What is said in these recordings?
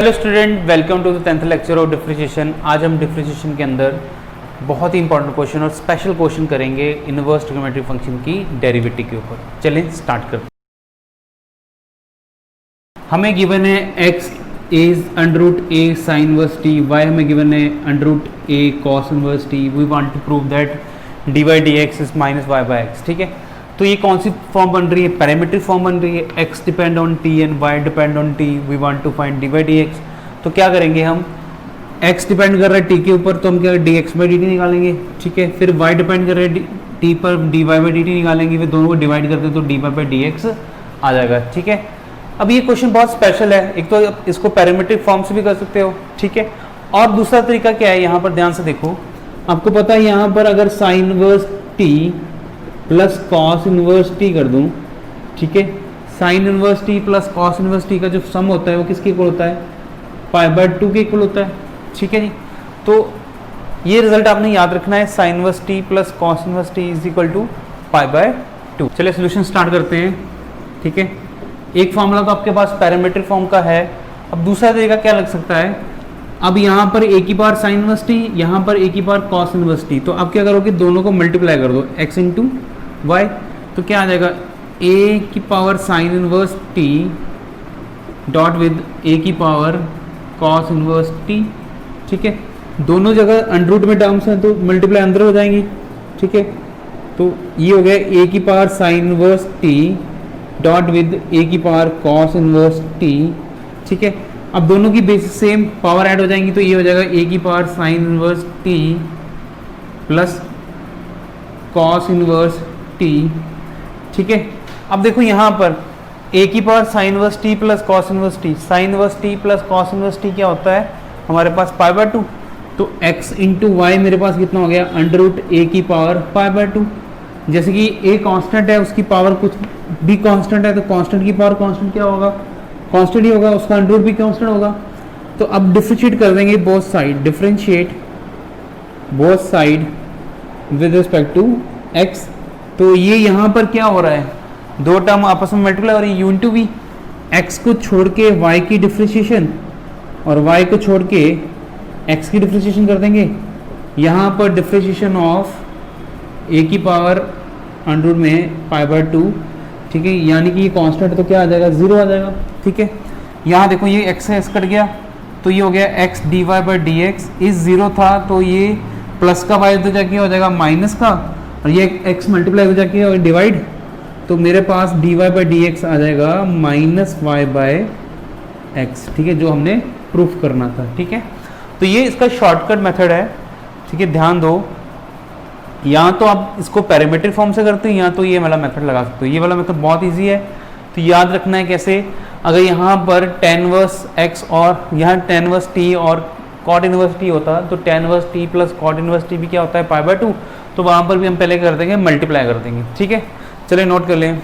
Hello student, welcome to the 10th lecture of differentiation. आज हम differentiation के अंदर बहुत ही इंपॉर्टेंट क्वेश्चन और स्पेशल क्वेश्चन करेंगे इनवर्स ट्रिग्नोमेट्रिक फंक्शन की डेरिवेटिव के ऊपर। चलें स्टार्ट करते हैं। हमें गिवन है x is under a sin inverse t, y हमें गिवन है under a cos inverse t। We want to prove that dy dx is minus y by x। ठीक है, तो ये कौन सी फॉर्म बन रही है? पैरामीट्रिक फॉर्म बन रही है। x depend on t and y depend on t। We want to find dy dx। तो क्या करेंगे हम, x डिपेंड कर रहा है t के ऊपर तो हम क्या dx बाई dt निकालेंगे। ठीक है, फिर y डिपेंड कर रहा है t पर dy बाई dt निकालेंगे। फिर दोनों को डिवाइड करते हैं तो dy बाई dx आ जाएगा। ठीक है, अब ये क्वेश्चन बहुत स्पेशल है। एक तो इसको पैरामीट्रिक फॉर्म से भी कर सकते हो, ठीक है, और दूसरा तरीका क्या है, यहाँ पर ध्यान से देखो। आपको पता है यहाँ पर अगर sign inverse t plus cos inverse t कर दूं, ठीक है, sine inverse t plus cos inverse t का जो सम होता है वो किसके इक्वल होता है? पाई बाय 2 के इक्वल होता है। ठीक है जी, तो ये रिजल्ट आपने याद रखना है, sine inverse t plus cos inverse t is equal to pi by 2। चलिए सोल्यूशन स्टार्ट करते हैं। ठीक है, एक फॉर्मूला तो आपके पास पैरामीट्रिक फॉर्म का है। अब दूसरा तरीका क्या लग सकता है, अब यहाँ पर a की पावर साइन इनवर्स t, यहाँ पर a की पावर कॉस इनवर्स t। तो अब क्या करोगे, दोनों को मल्टीप्लाई कर दो, x इंटू वाई। तो क्या आ जाएगा, a की power sine inverse t dot with a की पावर कॉस इनवर्स t। ठीक है, दोनों जगह अंडर रूट में टर्म्स हैं तो मल्टीप्लाई अंदर हो जाएंगी। ठीक है, तो ये हो गया a की power sine inverse t dot with a की पावर कॉस इनवर्स t। ठीक है, अब दोनों की बेसिस सेम, पावर ऐड हो जाएंगी तो ये हो जाएगा a की power sine inverse t plus cos inverse t। ठीक है, अब देखो यहाँ पर a की power sine inverse t plus cos inverse t, sign inverse t plus cos inverse t क्या होता है हमारे पास? पाई बाय 2। तो x इंटू वाई मेरे पास कितना हो गया? अंडर रूट a की पावर पाई बाय 2। जैसे कि a कांस्टेंट है, उसकी पावर कुछ भी कांस्टेंट है, तो कांस्टेंट की पावर कांस्टेंट क्या होगा? कांस्टेंट ही होगा, उसका अंडर रूट भी कांस्टेंट होगा। तो अब डिफरेंशिएट कर देंगे both side, differentiate both side with respect to x। तो ये यहाँ पर क्या हो रहा है, दो टर्म आपस में मल्टीप्लाई हो रही है, u इंटू वी। x को छोड़ के y की डिफरेंशिएशन और y को छोड़ के x की डिफरेंशिएशन कर देंगे। यहाँ पर डिफरेंशिएशन ऑफ a की पावर अंडर रूट में पाई बाय 2। ठीक है, यानी कि ये कांस्टेंट तो क्या आ जाएगा? 0 आ जाएगा। ठीक है, यहाँ देखो ये x से s कट गया तो ये हो गया x dy by D x. इस 0 था तो ये प्लस का y तो जाके हो जाएगा माइनस का, और ये x मल्टीप्लाई हो जाके और डिवाइड, तो मेरे पास dy बाई डी एक्स आ जाएगा माइनस y बाय एक्स। ठीक है, जो हमने प्रूफ करना था। ठीक है, तो ये इसका शॉर्टकट मेथड है। ठीक है, ध्यान दो, यहाँ तो आप इसको पैरामीट्रिक फॉर्म से करते हैं, यहाँ तो ये वाला मेथड लगा सकते हो। ये वाला मेथड बहुत इजी है, तो याद रखना है कैसे। अगर यहाँ पर tan इनवर्स x और यहाँ tan इनवर्स t और cot इनवर्स t होता तो tan inverse t plus cot inverse t भी क्या होता है? पाई बाय 2। तो वहाँ पर भी हम पहले कर देंगे, मल्टीप्लाई कर देंगे। ठीक है, चलिए नोट कर लें।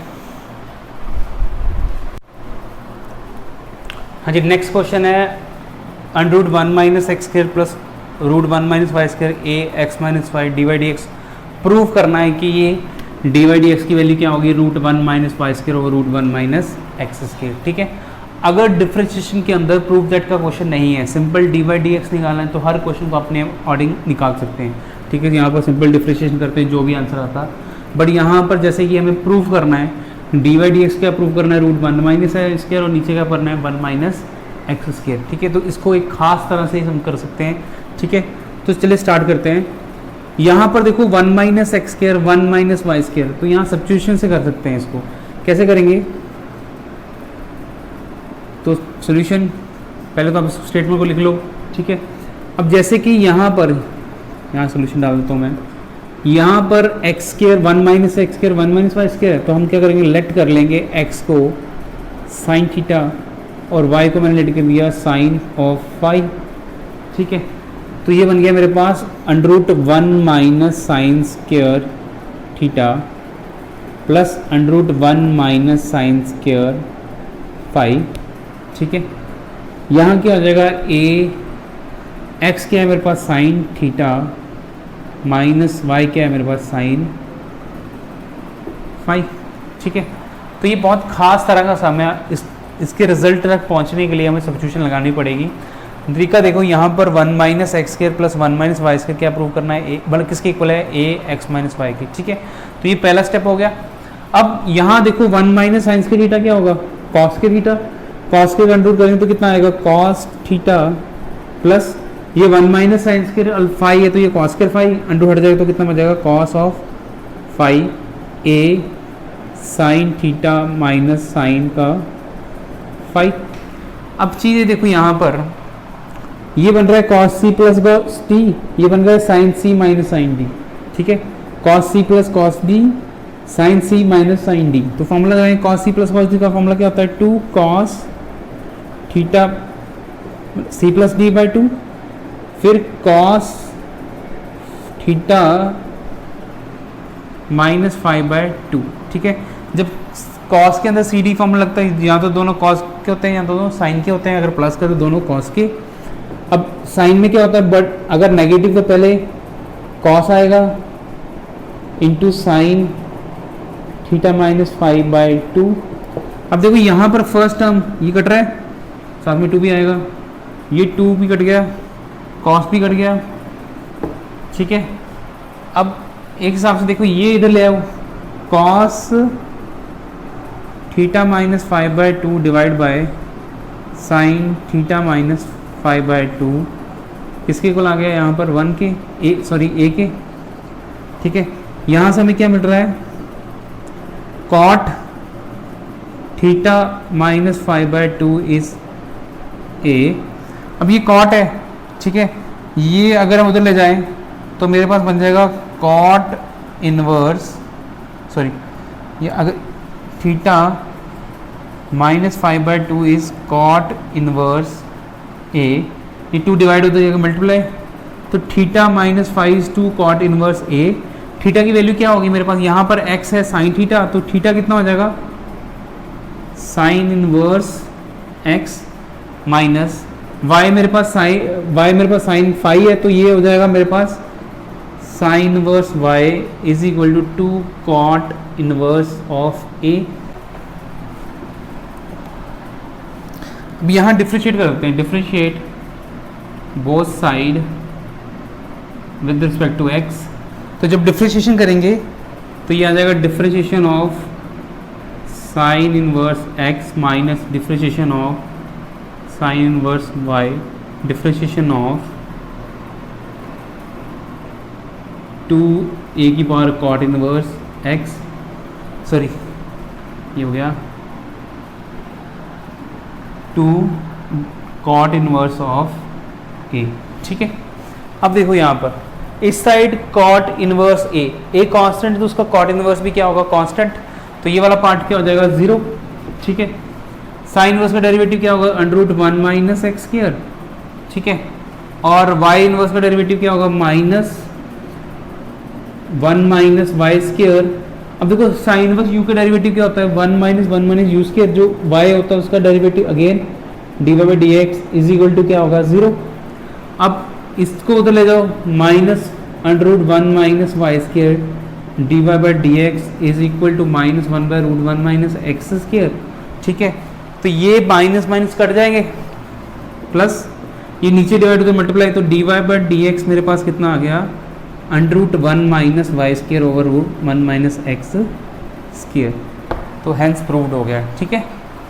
हाँ जी, नेक्स्ट क्वेश्चन है under root 1 minus x square plus root 1 minus y square a x minus y d y d x. Prove करना है कि ये डी वाई डी एक्स की वैल्यू क्या होगी? रूट 1 माइनस वाई स्क्वायर और रूट 1 माइनस एक्स स्क्वायर। ठीक है, अगर डिफरेंशिएशन के अंदर प्रूव दैट का क्वेश्चन नहीं है, simple d y d x निकालना है, तो हर क्वेश्चन को अपने अकॉर्डिंग निकाल सकते हैं। ठीक है, यहाँ पर सिंपल डिफरेंशिएशन करते हैं, जो भी आंसर आता। बट यहाँ पर जैसे कि हमें प्रूव करना है डी वाई डी एक्स क्या प्रूव करना है? रूट 1 माइनस स्क्वायर और नीचे क्या करना है? 1 माइनस एक्स स्क्वायर। ठीक है, तो इसको एक खास तरह से हम कर सकते हैं। ठीक है, तो चलिए स्टार्ट करते हैं। यहाँ पर देखो 1 minus x square 1 minus y square, तो यहाँ सब्स्टिट्यूशन से कर सकते हैं। इसको कैसे करेंगे? तो सॉल्यूशन पहले तो आप स्टेटमेंट को लिख लो। ठीक है, अब जैसे कि यहाँ पर सॉल्यूशन डाल देता हूँ मैं। यहाँ पर x square 1 minus x square 1 minus y square, तो हम क्या करेंगे? लेट कर लेंगे x को साइन थीटा और y को मैंने लेट कर दिया साइन ऑफ फाई। ठीक है, तो ये बन गया मेरे पास under root 1 minus sine square theta plus under root 1 minus sine square phi. ठीक है, यहाँ क्या हो जाएगा? x क्या है मेरे पास? साइन थीटा माइनस y क्या है मेरे पास? Sine phi. ठीक है, तो ये बहुत खास तरह का सम है। इसके रिजल्ट तक पहुंचने के लिए हमें सब्स्टिट्यूशन लगानी पड़ेगी। तरीका देखो, यहाँ पर 1 minus x square plus 1 minus y square क्या प्रूव करना है, बल्कि किसके इक्वल है, ए एक्स माइनस वाई की। ठीक है, तो ये पहला स्टेप हो गया। अब यहाँ देखो 1 माइनस साइन स्क्वायर थीटा क्या होगा, कॉस के थीटा, कॉस के अंडर करेंगे तो कितना आएगा, कॉस थीटा प्लस ये 1 माइनस साइन स्क्वायर फाई है तो ये कॉस स्क्वायर फाई, अंडर हट जाएगा तो कितना बच जाएगा, cos of phi A sine theta minus sine का फाई। अब चीज़ें देखो, यहाँ पर ये बन रहा है cos C plus cos T, ये बन रहा है sine C minus sine D. ठीक है, cos C plus cos D sine C minus sine D. तो फॉर्मूला लगाएंगे, cos C plus cos D का फॉर्मूला क्या होता है, 2 cos theta C plus D by 2, फिर कॉस थीटा माइनस 5/2। ठीक है, जब कॉस के अंदर सी डी फॉर्मूला लगता है, या तो दोनों कॉस के होते हैं या तो दोनों साइन के होते हैं, अगर प्लस कर तो दोनों कॉस के। अब साइन में क्या होता है, बट अगर नेगेटिव तो पहले कॉस आएगा इंटू साइन थीटा माइनस 5/2। अब देखो यहाँ पर फर्स्ट टर्म ये कट रहा है, साथ में 2 भी आएगा, ये 2 भी कट गया, कॉस भी कट गया। ठीक है, अब एक हिसाब से देखो ये इधर ले आओ, cos theta minus 5/2 divide by sine theta minus 5/2 किसके इक्वल आ गया, यहाँ पर 1 के ए के। ठीक है, यहाँ से हमें क्या मिल रहा है, cot theta minus 5/2 is a. अब ये कॉट है, ठीक है, ये अगर हम उधर ले जाएं तो मेरे पास बन जाएगा कॉट इनवर्स, सॉरी ये अगर theta minus 5/2 is cot inverse A, ये 2 डिवाइड हो जाएगा मल्टीप्लाई, तो theta minus 5 is 2 cot inverse A. Theta की वैल्यू क्या होगी मेरे पास, यहाँ पर x है साइन थीटा, तो थीटा कितना हो जाएगा, sine inverse x minus y मेरे पास साइन फाई है, तो ये हो जाएगा मेरे पास sine inverse y is equal to 2 cot inverse of a। अब यहाँ डिफ्रेंशिएट कर सकते हैं, differentiate both side with respect to x। तो जब डिफ्रेंशिएशन करेंगे तो ये आ जाएगा differentiation of sine inverse x minus differentiation of sine inverse y, differentiation of 2a की power cot inverse x, sorry ये हो गया 2 कॉट इनवर्स ऑफ a। ठीक है, अब देखो यहाँ पर इस side cot inverse a constant, तो उसका कॉट इनवर्स भी क्या होगा, कांस्टेंट, तो ये वाला पार्ट क्या हो जाएगा, 0। ठीक है, साइन इनवर्स का डेरिवेटिव क्या होगा, √1 माइनस एक्स स्क्वायर। ठीक है, और वाई इनवर्स का डेरिवेटिव क्या होगा, -1 माइनस वाई स्क्वायर। अब देखो साइन इनवर्स यू का डेरिवेटिव क्या होता है, 1 माइनस यू स्क्वायर, जो वाई होता है उसका derivative again dy/dx is equal to क्या होगा, 0। अब इसको उधर ले जाओ, -√1 minus y square dy/dx is equal to -1/√1 minus x square. ठीक है, तो ये माइनस माइनस कट जाएंगे, प्लस ये नीचे डिवाइड होकर मल्टीप्लाई, तो dy/dx मेरे पास कितना आ गया, √1 minus y square over √1 minus x square. तो हैंस प्रूव्ड हो गया। ठीक है,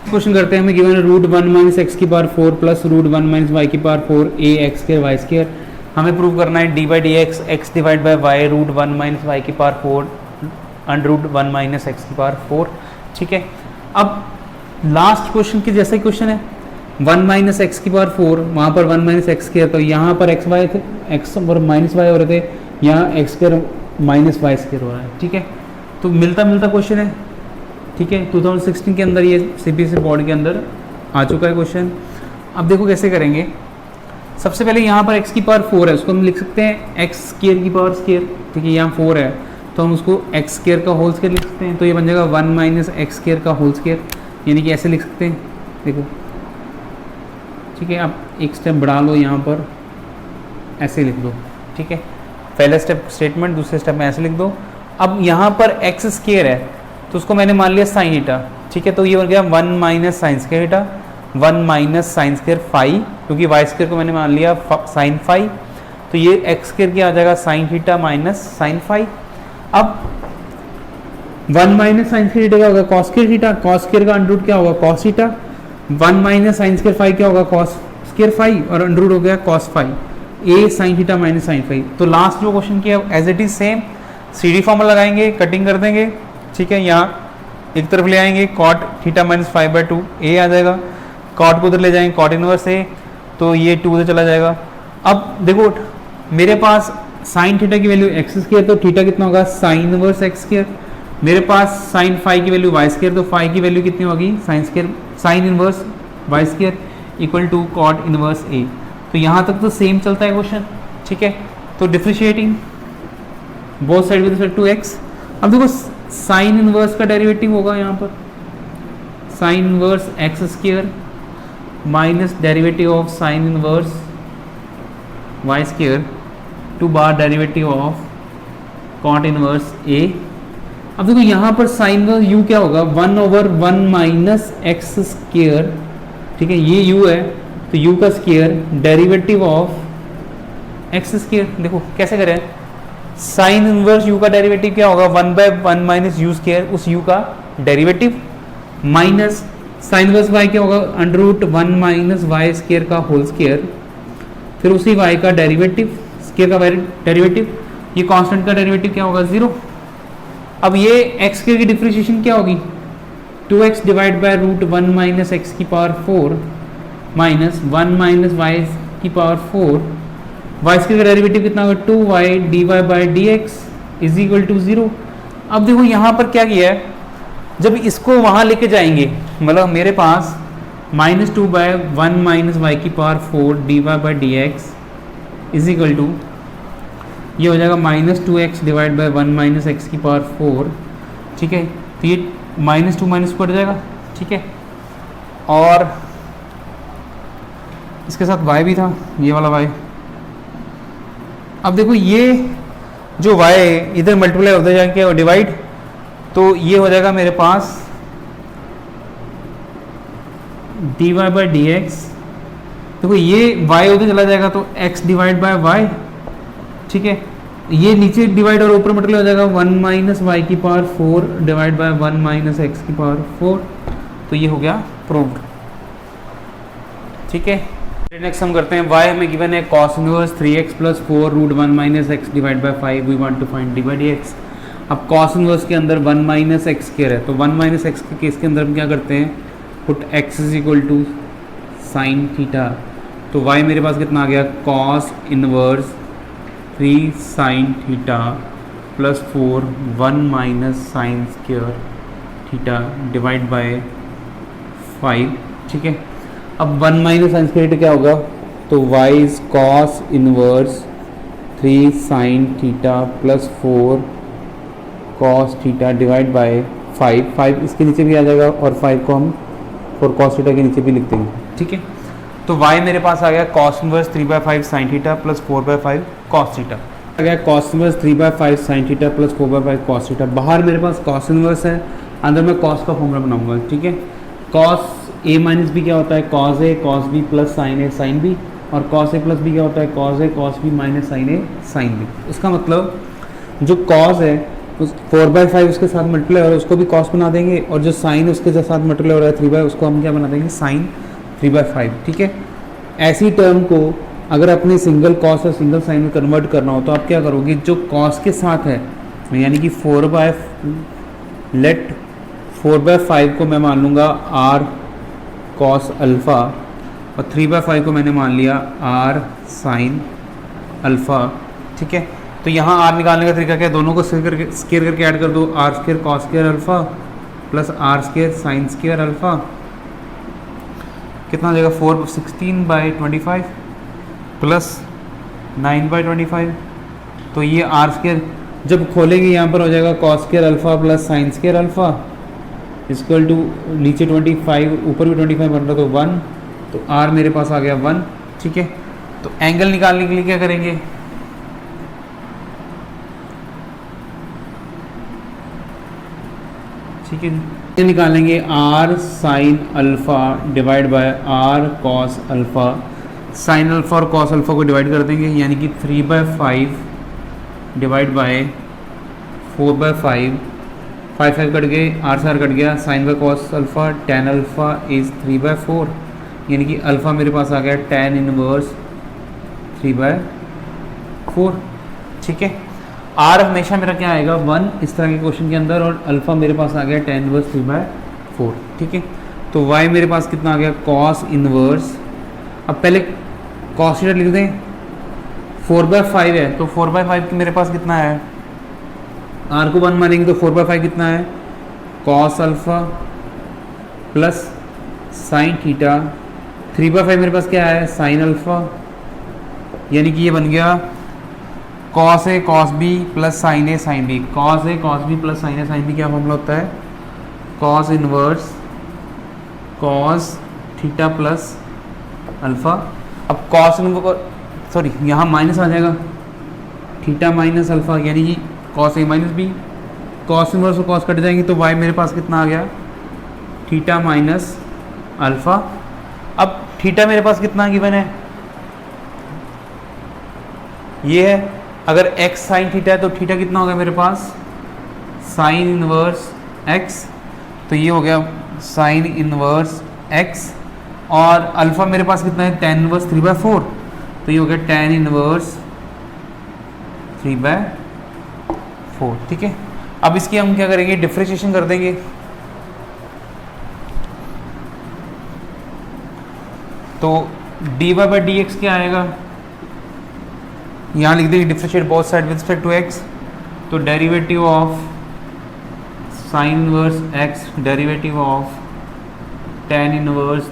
क्वेश्चन करते हैं, हमें गिवन है √1 माइनस एक्स की पावर 4 प्लस √1 माइनस वाई की power 4 a x square y square. हमें प्रूव करना है dy/dx x divide by y √1 minus y की पावर 4 √1 माइनस एक्स की पावर 4। ठीक है, अब लास्ट क्वेश्चन के जैसा ही क्वेश्चन है, 1 माइनस एक्स की पावर 4, वहाँ पर 1 माइनस एक्स स्क्वायर, तो यहाँ पर एक्स वाई थे, एक्स और माइनस वाई हो रहे थे, यहाँ x square minus y square हो रहा है। ठीक है, तो मिलता मिलता क्वेश्चन है। ठीक है, 2016 के अंदर ये CBSE बोर्ड के अंदर आ चुका है क्वेश्चन। अब देखो कैसे करेंगे, सबसे पहले यहाँ पर x की पावर 4 है, उसको हम लिख सकते हैं x स्क्वायर की पावर स्क्वायर। ठीक है, यहाँ 4 है तो हम उसको x स्क्वायर का होल स्क्वायर लिख सकते हैं, तो ये बन जाएगा 1 माइनस एक्स स्क्वायर का होल स्क्वायर, यानी कि ऐसे लिख सकते हैं। देखो ठीक है, आप एक स्टेप बढ़ा लो, यहाँ पर ऐसे लिख दो। ठीक है, पहला स्टेप स्टेटमेंट, दूसरे स्टेप में ऐसे लिख दो। अब यहाँ पर एक्स स्क्वायर है तो उसको मैंने मान लिया साइन थीटा, ठीक है, तो ये हो गया 1 minus sine square theta, 1 minus sine square phi, क्योंकि वाई स्क्वायर को मैंने मान लिया साइन फाई, तो ये एक्स स्क्वायर क्या आ जाएगा sine theta minus sine phi. अब 1 माइनस साइन स्क्वायर थीटा क्या होगा cos square theta, cos square का अंडर रूट क्या होगा cos theta, 1 minus sine square phi क्या होगा कॉस स्क्वायर फाई, और अंडर रूट हो गया cos phi, A sine theta minus sine phi. तो लास्ट जो क्वेश्चन किया as it is same, C D formula लगाएंगे, कटिंग कर देंगे, ठीक है, यहाँ एक तरफ ले आएंगे कॉट थीटा माइनस 5/2 ए आ जाएगा, कॉट को उधर ले जाएंगे कॉट इनवर्स ए, तो ये 2 उधर चला जाएगा। अब देखो मेरे पास साइन थीटा की वैल्यू एक्स स्क्वायर, तो थीटा कितना होगा साइन इनवर्स एक्स स्क्वायर, मेरे पास साइन फाई की वैल्यू वाई स्क्वायर, तो फाई की वैल्यू कितनी होगी sine square sine inverse Y square equal to cot inverse A. तो यहाँ तक तो सेम चलता है क्वेश्चन, ठीक है। तो differentiating both side with respect to X. अब देखो साइन इनवर्स का डेरिवेटिव होगा यहाँ पर sine inverse x square minus derivative of sine inverse Y square two बार derivative of cot inverse A. अब देखो यहाँ पर साइन इनवर्स यू क्या होगा 1/1 माइनस एक्स स्क्वायर, ठीक है, ये यू है तो यू का square derivative of x square. देखो कैसे करें, साइन इनवर्स यू का डेरिवेटिव क्या होगा 1/1 माइनस यू स्क्वायर, उस यू का derivative, minus sine inverse y क्या होगा under root 1 minus y square का होल स्क्वायर, फिर उसी वाई का डेरिवेटिव स्क्वायर का डेरिवेटिव, ये कांस्टेंट का डेरिवेटिव क्या होगा 0। अब ये एक्स स्क्वायर की डिफरेंशिएशन क्या होगी 2x divide by root 1 minus x की पावर 4 माइनस 1 माइनस वाई की पावर 4, वाई स्क्वायर का डेरिवेटिव कितना होगा 2y dy by D x is equal to 0। अब देखो यहाँ पर क्या किया है, जब इसको वहाँ लेके जाएंगे, मतलब मेरे पास -2/1 माइनस वाई की power 4 dy by D x is equal to, ये हो जाएगा -2x divide by 1 minus x की पावर 4, ठीक है, तो ये -2 कट जाएगा, ठीक है, और इसके साथ y भी था, ये वाला y। अब देखो ये जो y इधर मल्टीप्लाई होता जाएंगे और डिवाइड, तो ये हो जाएगा मेरे पास dy बाई डी एक्स, देखो ये y उधर चला जाएगा तो x डिवाइड बाई y, ठीक है, ये नीचे डिवाइड और ऊपर मल्टीप्लाई हो जाएगा 1 माइनस वाई की power 4 divide by 1 minus x की पावर 4, तो ये हो गया प्रूव्ड, ठीक है। नेक्स्ट हम करते हैं, y हमें गिवन है cos inverse 3x plus 4 root 1 minus x divide by 5, we want to find d by D x. अब cos इनवर्स के अंदर 1 माइनस एक्स स्क्वायर है, तो 1 माइनस एक्स के केस के अंदर हम क्या करते हैं, put x is equal to sine theta, तो y मेरे पास कितना आ गया cos इनवर्स 3 sine theta plus 4 1 minus sine square theta divide by 5, ठीक है। अब 1 माइनस साइन स्क्वायर थीटा क्या होगा, तो y is cos inverse 3 sine theta plus 4 cos theta divide by 5 इसके नीचे भी आ जाएगा और 5 को हम 4 कॉस थीटा के नीचे भी लिख देंगे, ठीक है। तो y मेरे पास आ गया cos inverse 3/5 sine theta plus 4/5 cos theta, आ गया cos inverse 3/5 sine theta plus 4/5 cos theta. बाहर मेरे पास cos इनवर्स है, अंदर मैं cos का फॉर्मूला बनाऊंगा, ठीक है। cos a माइनस बी क्या होता है cos a cos b plus sine a sine b, और cos a प्लस b क्या होता है cos a cos b minus sine a sine b। उसका मतलब जो cos है उस 4/5 उसके साथ मल्टीप्लाई हो रहा है उसको भी cos बना देंगे, और जो साइन उसके साथ मल्टीप्लाई हो रहा है 3/, उसको हम क्या बना देंगे साइन 3/5, ठीक है। ऐसी टर्म को अगर अपने सिंगल कॉस और सिंगल साइन में कन्वर्ट करना हो तो आप क्या करोगे, जो कॉस के साथ है यानी कि 4/5 को मैं मान लूँगा आर कॉस अल्फ़ा, और 3/5 को मैंने मान लिया आर साइन अल्फ़ा, ठीक है। तो यहाँ आर निकालने का तरीका क्या है, दोनों को स्क्वायर करके ऐड कर दो, r square cos square alpha plus r square sine square alpha, कितना हो जाएगा 416/25 प्लस 9/25, तो ये आर स्क्वायर जब खोलेंगे यहाँ पर हो जाएगा cos square alpha plus sine square alpha equal to नीचे 25 ऊपर भी 25 बन रहा तो 1, तो आर मेरे पास आ गया 1, ठीक है। तो एंगल निकालने के लिए क्या करेंगे, ठीक है। ये निकालेंगे r sine alpha divide by r cos alpha. Sine alpha और कॉस अल्फ़ा को डिवाइड कर देंगे, यानी कि 3/5 डिवाइड बाय 4/5। 5 कट गए, आर से आर कट गया, sine by cos alpha, tan alpha is 3/4, यानी कि अल्फ़ा मेरे पास आ गया tan इनवर्स 3/4। ठीक है, आर हमेशा मेरा क्या आएगा 1 इस तरह के क्वेश्चन के अंदर, और अल्फ़ा मेरे पास आ गया tan इनवर्स 3/4। ठीक है, तो y मेरे पास कितना आ गया cos इनवर्स, अब पहले cos थीटा लिख दें, 4/5 है तो 4/5 मेरे पास कितना है, आर को 1 मानेंगे तो 4/5 कितना है cos alpha plus sine theta, 3/5 मेरे पास क्या है साइन अल्फ़ा, यानी कि ये बन गया cos A cos B plus sine A sine B। cos A cos B plus sine A sine B क्या फॉर्मूला होता है, cos inverse cos theta plus alpha. अब cos इनवर्स सॉरी यहाँ माइनस आ जाएगा, थीटा माइनस अल्फ़ा, यानी कि cos A minus B, cos inverse और cos कट जाएंगे तो y मेरे पास कितना आ गया थीटा माइनस अल्फ़ा। अब थीटा मेरे पास कितना गिवन है, ये है, अगर x साइन थीटा है तो थीटा कितना होगा मेरे पास साइन इनवर्स x, तो ये हो गया साइन इनवर्स x, और अल्फ़ा मेरे पास कितना है tan इनवर्स 3/4, तो ये हो गया tan इनवर्स 3/4। ठीक है, अब इसकी हम क्या करेंगे डिफरेंशिएशन कर देंगे, तो dy/dx क्या आएगा, यहाँ लिख देंगे differentiate both side with respect to x, तो derivative of sine inverse x derivative of tan inverse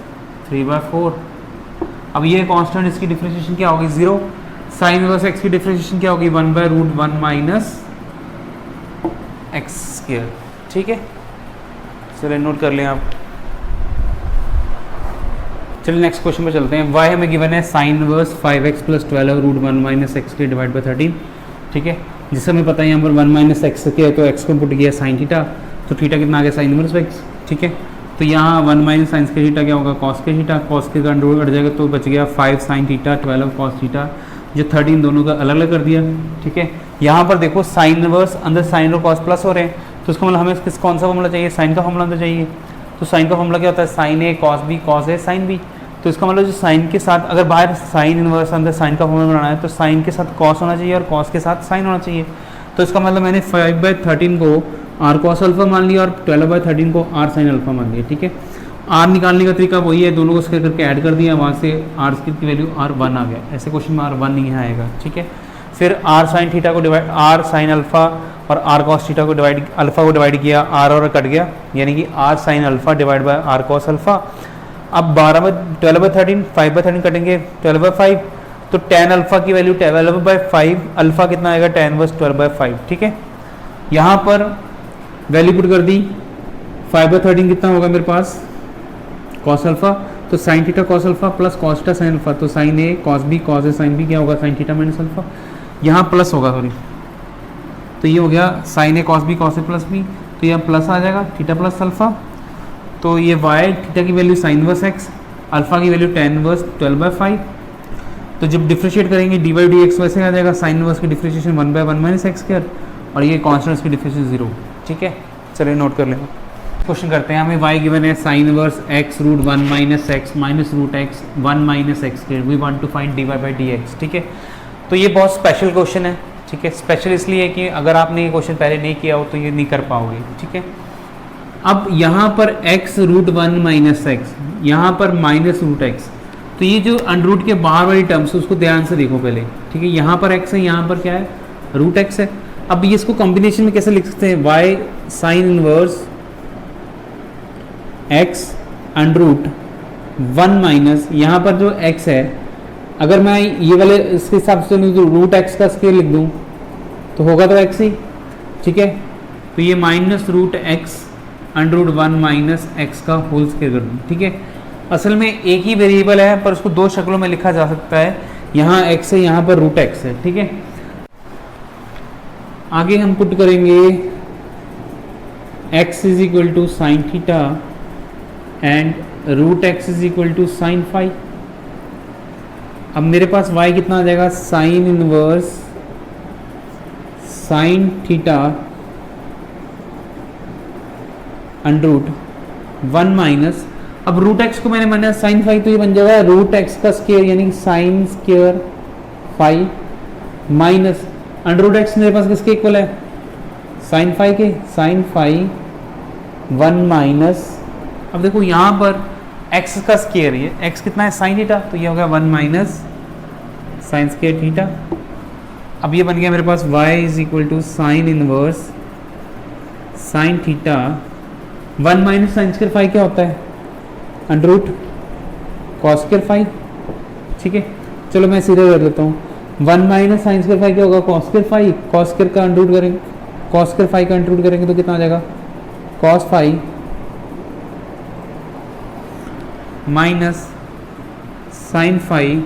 3/4। अब ये कांस्टेंट, इसकी डिफरेंशिएशन क्या होगी 0, साइन इनवर्स x की डिफरेंशिएशन क्या होगी 1/√1 माइनस एक्स स्क्वायर। ठीक है, चलिए नोट कर लें आप। चलिए नेक्स्ट क्वेश्चन पे चलते हैं। y हमें गिवन है sine inverse 5x plus 12√1 minus x के डिवाइड बाई 13। ठीक है, जिससे हमें पता है यहाँ पर 1 माइनस एक्स के है तो x को पुट किया साइन थीटा, तो थीटा कितना आ गया साइन इनवर्स x। ठीक है, तो यहाँ 1 माइनस साइन के थीटा क्या होगा कॉस के थीटा, कॉस के अंडर रूट कट जाएगा तो बच गया 5 साइन थीटा 12 कॉस थीटा, जो 13 दोनों का अलग अलग कर दिया। ठीक है, यहाँ पर देखो साइन इनवर्स अंदर साइन और कॉस प्लस हो रहे हैं, तो इसका मतलब हमें किस कौन सा फॉर्मूला चाहिए, साइन का फॉर्मूला अंदर चाहिए। तो साइन का फॉर्मूला क्या होता है sign A cos B cos A sine B, तो इसका मतलब जो साइन के साथ अगर बाहर साइन इनवर्स अंदर साइन का फॉर्मूला बनाना है तो साइन के साथ कॉस होना चाहिए और कॉस के साथ साइन होना चाहिए। तो इसका मतलब मैंने 5/13 को आर कॉस अल्फा मान लिया और 12/13 को आर साइन अल्फा मान लिया। ठीक है, आर निकालने का तरीका वही है, दोनों को स्क्वायर करके ऐड कर दिया, वहाँ से आर की वैल्यू R1 आ गया। ऐसे क्वेश्चन में R1 नहीं आएगा। ठीक है, फिर आर साइन थीटा को डिवाइड आर साइन अल्फा और आर कॉस थीटा को डिवाइड अल्फा को डिवाइड किया, आर और कट गया, यानी कि r sine alpha divide by r cos alpha. अब 12/13 5/13 कटेंगे 12/5, तो tan अल्फा की वैल्यू 12/5, अल्फा कितना आएगा tan इनवर्स 12/5। ठीक है, यहाँ पर वैल्यू पुट कर दी, 5/13 कितना होगा मेरे पास cos अल्फा, तो sin theta cos alpha plus cos theta sin alpha, तो sin a cos b cos a sin b क्या होगा sin थीटा माइनस अल्फा, यहाँ प्लस होगा सॉरी, तो ये हो गया sin a cos b cos a plus b, तो यहाँ प्लस आ जाएगा थीटा प्लस अल्फा, तो ये y थीटा की value sin inverse x, alpha की वैल्यू tan इनवर्स 12/5। तो जब डिफरेंशिएट करेंगे dy/dx वैसे आ जाएगा साइन इनवर्स की डिफरेंशिएशन 1/1 माइनस एक्स स्क्वायर, और ये कांस्टेंट की डिफरेंशिएशन 0। ठीक है, चलिए नोट कर लें। क्वेश्चन करते हैं, हमें y गिवन है sine inverse x√1 minus x minus root x 1 minus x square, we want to find dy/dx। ठीक है, तो ये बहुत स्पेशल क्वेश्चन है। ठीक है, स्पेशल इसलिए कि अगर आपने ये क्वेश्चन पहले नहीं किया हो तो ये नहीं कर पाओगे। ठीक है, अब यहाँ पर x√1 माइनस एक्स, यहाँ पर माइनस रूट एक्स, तो ये जो अंडर के बाहर वाली टर्म्स उसको ध्यान से देखो पहले। ठीक है, यहाँ पर x है, यहाँ पर क्या है रूट एक्स है। अब ये इसको कॉम्बिनेशन में कैसे लिख सकते हैं, y sign inverse x √1 minus, यहाँ पर जो x है, अगर मैं ये वाले इसके हिसाब से रूट एक्स का स्केयर लिख दूँ तो होगा तो x ही। ठीक है, तो ये minus root x √1 minus x का होल स्क्वायर कर दूँ। ठीक है, असल में एक ही वेरिएबल है पर उसको दो शक्लों में लिखा जा सकता है, यहाँ x है, यहाँ पर रूट एक्स है। ठीक है, आगे हम पुट करेंगे x is equal to sine theta and root x is equal to sine phi. अब मेरे पास y कितना आ जाएगा, sine inverse sine theta under root 1 minus, अब रूट एक्स को मैंने माना साइन फाई, तो ये बन जाएगा रूट एक्स का स्केयर यानी कि sine square phi minus under root x मेरे पास किसके इक्वल है, साइन फाई के, साइन फाई 1 माइनस, अब देखो यहाँ पर x का स्केयर, ये x कितना है साइन थीटा, तो ये हो गया 1 माइनस साइन स्केयर थीटा। अब ये बन गया मेरे पास y is equal to sine inverse sine theta 1 minus sine square phi क्या होता है, under root cos square phi. ठीक है, चलो मैं सीधे कर लेता हूँ, 1 माइनस साइन स्केयर फाई क्या होगा, cos square phi, cos square का अंडर रूट करेंगे, कॉस स्केयर फाई का अंडर रूट करेंगे तो कितना आ जाएगा, cos phi minus sine phi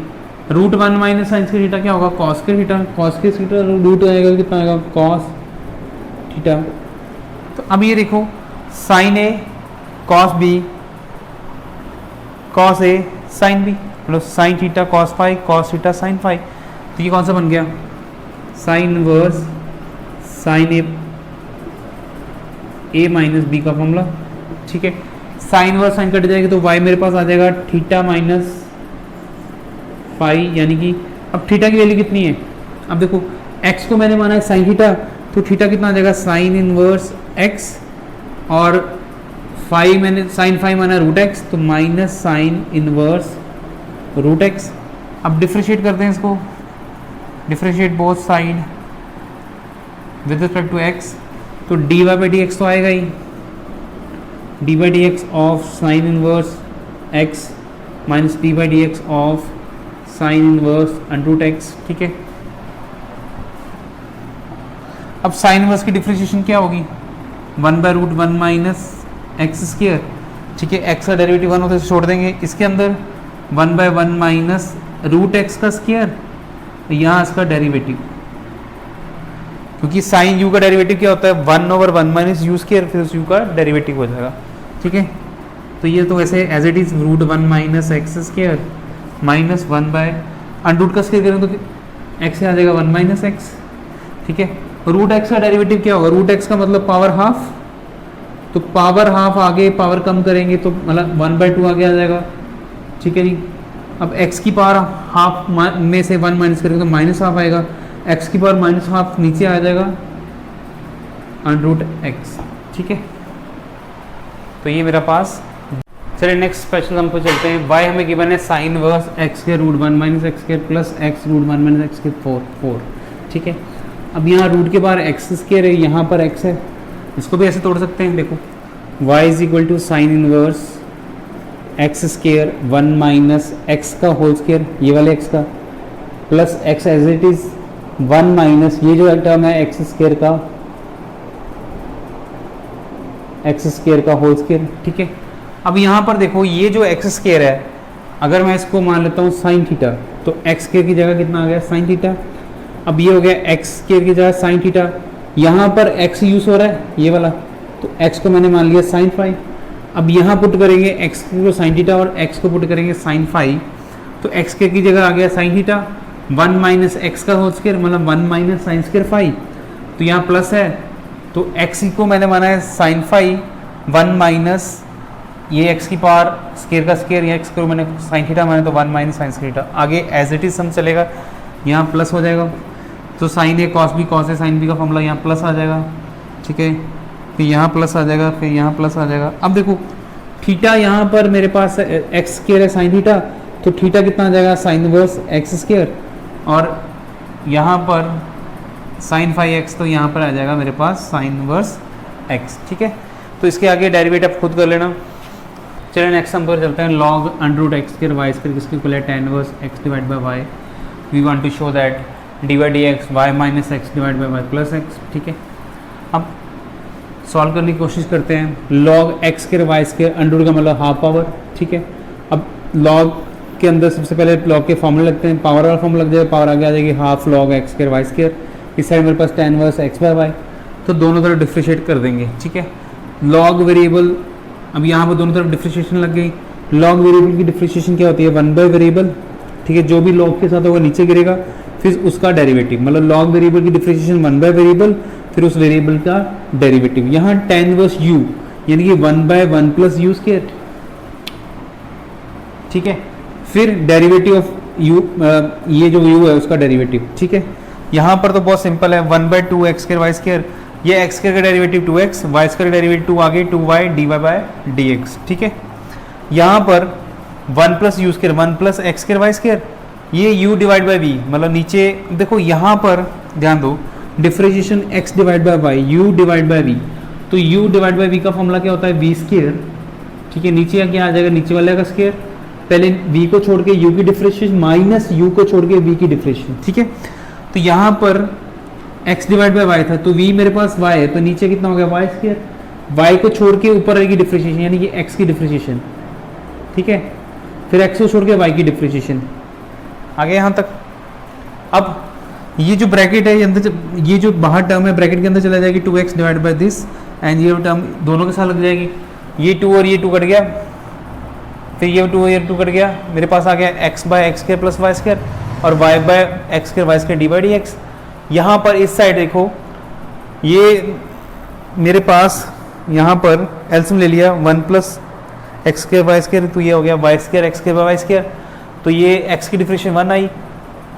root 1 minus sine square theta क्या होगा, cos square theta, cos square theta root आएगा कितना आएगा, कॉस थीटा। तो अब ये देखो sine A cos B cos A sine B plus sine theta cos phi cos theta sine phi, तो ये कौन सा बन गया, साइन इनवर्स साइन ए माइनस बी का फॉर्मूला। ठीक है, साइन वर्स साइन कट जाएगी तो y मेरे पास आ जाएगा थीटा माइनस फाई, यानी कि अब थीटा की वैल्यू कितनी है, अब देखो x को मैंने माना है साइन थीटा, तो थीटा कितना आ जाएगा साइन इनवर्स x, और फाई मैंने साइन फाई माना रूट एक्स, तो minus sine inverse root X. अब डिफ्रेंशिएट करते हैं इसको, differentiate both side with respect to x, तो dy बाई डी एक्स तो आएगा ही, D by D X of sine inverse x minus D by D X of sine inverse under root X. ठीक है, अब साइन इनवर्स की differentiation क्या होगी, 1 by root 1 minus x square. ठीक है, x का डेरिवेटिव 1 होता है छोड़ देंगे, इसके अंदर 1 बाई 1 माइनस रूट एक्स का स्क्वायर, यहाँ इसका डेरिवेटिव, क्योंकि साइन u का डेरिवेटिव क्या होता है 1 ओवर 1 माइनस यू स्क्वायर, फिर उस u का डेरिवेटिव हो जाएगा। ठीक है, तो ये तो ऐसे as it is root 1 minus x square minus 1 by under root का स्क्वायर करें तो x आ जाएगा 1 माइनस एक्स। ठीक है, रूट एक्स का डेरिवेटिव क्या होगा, रूट एक्स का मतलब पावर हाफ, तो पावर हाफ आगे पावर कम करेंगे तो मतलब 1/2 आगे आ जाएगा। ठीक है जी, अब x की पावर हाफ में से 1 माइनस करेंगे तो माइनस हाफ आएगा, x की पावर माइनस हाफ नीचे आ जाएगा अंडर रूट एक्स। ठीक है, तो ये मेरा पास, चलिए नेक्स्ट स्पेशल हम पे चलते हैं। y हमें गिवन है साइन वर्स एक्स के रूट 1 माइनस एक्स के plus x root 1 minus x के 4। ठीक है, अब यहाँ रूट के बाहर एक्स स्क्वायर है, यहाँ पर x है, इसको भी ऐसे तोड़ सकते हैं। देखो y is equal to sine inverse x square 1 minus x का होल स्क्वायर, ये वाले x का, plus x as it is 1 minus ये जो टर्म है एक्स स्क्वायर का होल स्क्वायर। ठीक है, अब यहाँ पर देखो ये जो एक्स स्क्वायर है, अगर मैं इसको मान लेता हूँ साइन थीटा, तो एक्स स्क्वायर की जगह कितना आ गया साइन थीटा। अब ये हो गया एक्स स्क्वायर की जगह साइन थीटा, यहाँ पर एक्स यूज हो रहा है ये वाला, तो एक्स को मैंने मान लिया साइन फाई। अब यहाँ पुट करेंगे एक्स को साइन थीटा और एक्स को पुट करेंगे साइन फाई, तो एक्स स्क्वायर की जगह आ गया साइन थीटा, 1 माइनस एक्स का होल स्क्वायर मतलब 1 माइनस साइन स्क्वायर फाई, तो यहाँ प्लस है, तो एक्स को मैंने माना है साइन फाई 1 माइनस ये x की पावर स्क्वायर का स्क्वायर, या एक्स को मैंने साइन थीटा माना तो 1 माइनस साइन स्क्वायर थीटा, आगे एज इट इज सम चलेगा, यहाँ प्लस हो जाएगा, तो sign A cos B cos A sine B का फॉर्मूला यहाँ प्लस आ जाएगा। ठीक है, फिर यहाँ प्लस आ जाएगा, फिर यहाँ प्लस आ जाएगा। अब देखो थीटा यहाँ पर मेरे पास एक्स स्क्वायर है साइन थीटा, तो थीटा कितना आ जाएगा साइन इनवर्स एक्स स्क्वायर, और यहाँ पर साइन फाई एक्स, तो यहाँ पर आ जाएगा मेरे पास साइन इनवर्स एक्स। ठीक है, तो इसके आगे डेरिवेटिव खुद कर लेना। चलिए नेक्स्ट हम पर चलते हैं, log under root x square y square किसकी इक्वल है tan inverse x divide by y. We want to show that d by D x y minus x divide by y plus x. ठीक है, अब solve करने की कोशिश करते हैं। Log x square y square under root का मतलब हाफ पावर। ठीक है, अब लॉग के अंदर सबसे पहले लॉग के फॉर्मूले लगते हैं, पावर वाला फॉर्मूला लग जाएगा, पावर आगे आ जाएगी half log x square y square, इस साइड मेरे पास tan inverse x by y, तो दोनों तरफ डिफ्रेंशिएट कर देंगे। ठीक है, लॉग वेरिएबल, अब यहाँ पर दोनों तरफ डिफ्रेंशिएशन लग गई। लॉग वेरिएबल की डिफ्रेंशिएशन क्या होती है, 1 बाय वेरिएबल, ठीक है, जो भी लॉग के साथ होगा नीचे गिरेगा, फिर उसका डेरिवेटिव, मतलब लॉग वेरिएबल की डिफ्रेंशिएशन 1 बाय वेरिएबल, फिर उस वेरिएबल का डेरिवेटिव। यहाँ tan इनवर्स u यानी कि 1 बाय 1 प्लस यू स्क्वायर, ठीक है, फिर डेरिवेटिव ऑफ u, ये जो u है उसका डेरिवेटिव, ठीक है। यहाँ पर तो बहुत सिंपल है, 1 by 2 x square y square, ये एक्स स्क्वायर का डेरिवेटिव 2x, वाई स्क्वायर का डेरिवेटिव 2 आगे 2y dy बाय dx, ठीक है। यहाँ पर 1 plus u square 1 plus x square y square, ये u डिवाइड बाय v, मतलब नीचे देखो यहाँ पर ध्यान दो, differentiation x divide by y, u divide by v, तो u डिवाइड बाय v का फॉर्मूला क्या होता है, v स्क्वायर, ठीक है। नीचे क्या आ जाएगा, नीचे वाले का स्क्वायर, पहले v को छोड़ के u की डिफरेंशिएशन माइनस u को छोड़ के v की डिफरेंशिएशन, ठीक है। तो यहाँ पर x डिवाइड बाय y था, तो v मेरे पास y है, तो नीचे कितना हो गया y स्क्वायर, y को छोड़ के ऊपर रहेगी डिफरेंशिएशन यानी कि x की डिफरेंशिएशन, ठीक है, फिर x को छोड़ के y की डिफरेंशिएशन, आगे यहाँ तक। अब ये जो ब्रैकेट है अंदर, ये जो बाहर टर्म है ब्रैकेट के अंदर चला जाएगी 2x divide by this, and ये टर्म दोनों के साथ लग जाएगी, ये 2 और ये 2 कट गया, फिर ये 2 और ये 2 कट गया, मेरे पास आ गया x by x square plus y square और y by x square y square d by D x. यहाँ पर इस साइड देखो, ये मेरे पास यहाँ पर एल्सियम ले लिया 1 plus x square y square, तो ये हो गया y square x square y square, तो ये x की डिफरेंशिएशन 1 आई,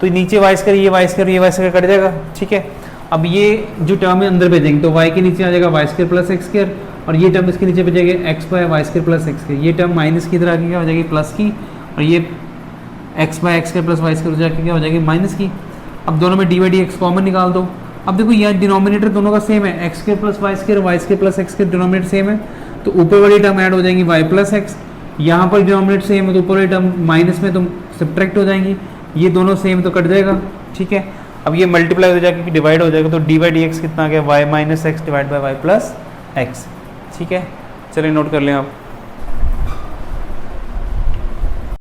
तो नीचे वाई स्क्वायर ये वाई स्क्वायर ये वाई स्क्वायर कट जाएगा, ठीक है। अब ये जो टर्म है अंदर भेजेंगे, तो y के नीचे आ जाएगा y square plus x square, और ये टर्म इसके नीचे भेजेंगे x by y square plus x square, ये टर्म माइनस की तरह क्या हो जाएगी प्लस की, और ये x by x square plus y square जाके क्या हो जाएगी माइनस की। अब दोनों में d by D x common निकाल दो। अब देखो यहाँ डिनोमिनेटर दोनों का सेम है, x square plus y square plus x square denominator same है, तो ऊपर वाली टर्म ऐड हो जाएंगी y प्लस एक्स, यहाँ पर डिनोमिनेटर सेम है तो ऊपर वाली टर्म माइनस में तो सब्ट्रैक्ट हो जाएंगी, ये दोनों सेम तो कट जाएगा, ठीक है। अब ये मल्टीप्लाई हो जाएगा, डिवाइड हो जाएगा, तो डी बाई डी एक्स कितना आ गया, y minus x divide by y plus x, ठीक है। चलिए नोट कर लें आप।